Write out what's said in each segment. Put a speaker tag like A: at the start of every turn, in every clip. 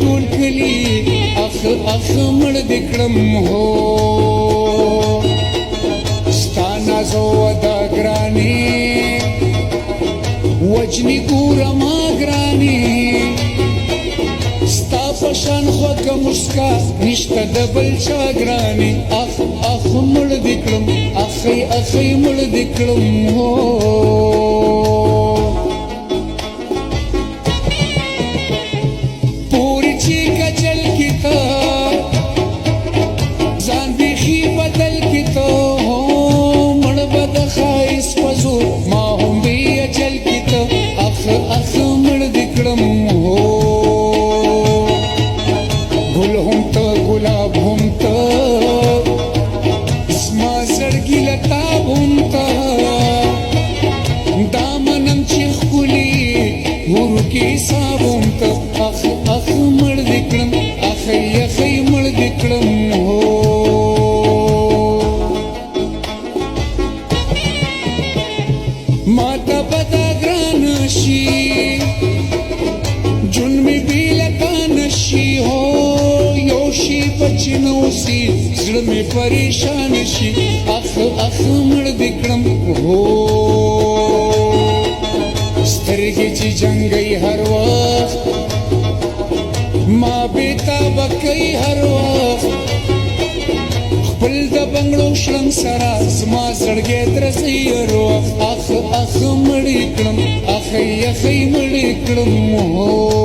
A: ټول کلی اخ اخ مړ دې کړم هو ستا نازو ادا ګرانې وجنی ګوره ما ګرانې ستا په شان خوږه مسکا نشته د بل چا ګرانې اخ اخ مړ دې کړم اخی اخی مړ دې کړم هو زړه مې پریشان شي اخ اخ مړ دې کړم هو سترګې چې جنګي هر وخت ما بېتابه کوي هر وخت خپل د بنګړو شرنګ سره زما زړګی درځي هر وخت اخ اخ مړ دې کړم اخی اخی مړ دې کړم هو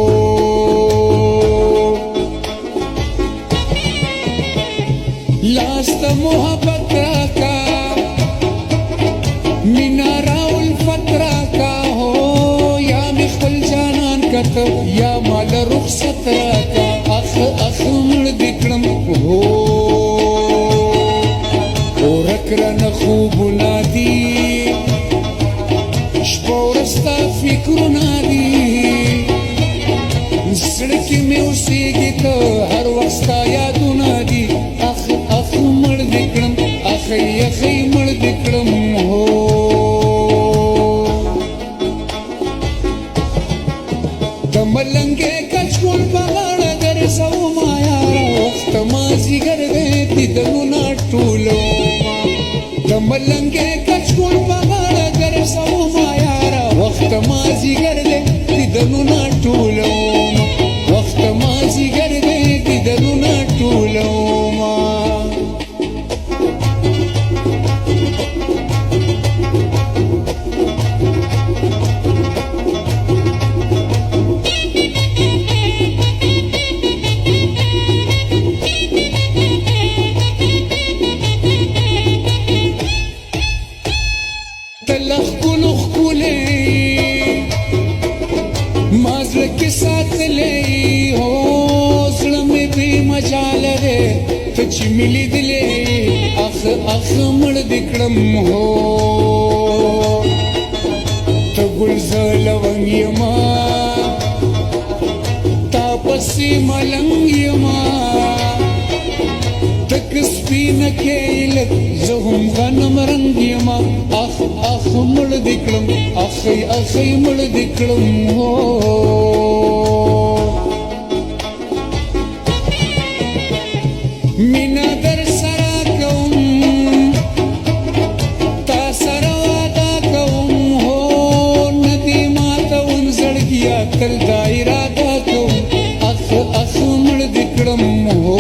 A: لاستا محبت راکا مینا راولفت راکا ہو یا مخبل جانان کتا یا مال رخصت راکا اخ اخ مړ دې کړم هو ورک رانه خوبونه دي شپه ورستا فکرونه دي زړه کې مې اوسېږي ته هر وخت ستا یادونه دي اخی اخی مړ دې کړم هو د ملنګې کچکول په غاړه ګرځوما یاره وخت مازدیګر دی دیدنونه ټولوما د ملنګې کچکول په غاړه ګرځوما یاره وخت مازدیګر دی دیدنونه ټولوما وخت مازدیګر دی دیدنونه ټولوما چې ملي دلې اخ اخ مړ دې کړم هو ته ګل زه لونګ یما تا پسې ملنګ یما تک سپینه کې لږ زه هم غنم رنګ یما اخ اخ مړ دې کړم اخی اخی مړ دې کړم هو مینا در سره کوم تا سره واده کوم هو ندی ماتون زړګیا تل دا اراده کوم اخ اخ مړ دې کړم هو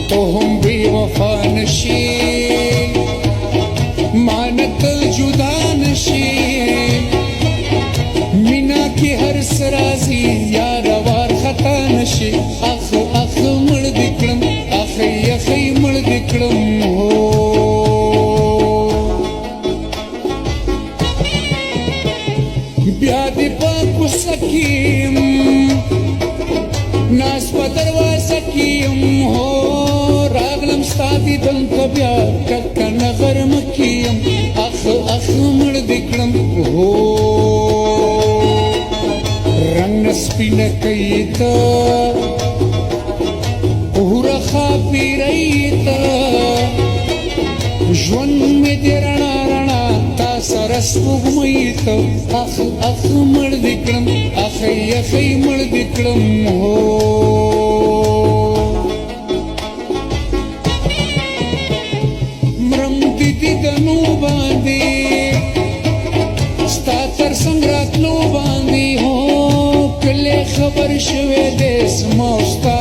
A: ته هم بې وفا نشي مانت جدا نشي مینا کې هر سرازي یار وار خطا نشي اخ اخ مړ دې کړم اخی اخی مړ دې کړم هو بیا دې په کوڅه کې ناز په دروازه کې هو راغلم ستا دیدن ته بیا ټکه نه غرمه کې اخ اخ مړ دې کړم هو رنګ سپینه کوي ته ورخه پیری ته ژوند مې دې رڼا رڼا تا سره سپوږمۍ ته اخ اخ مړ دې کړم اخی یخی مړ دې کړم هو مرم دې دیدنو باندې ستا تر څنګ راتلو باندې هو کله خبر شوې دې زما او ستا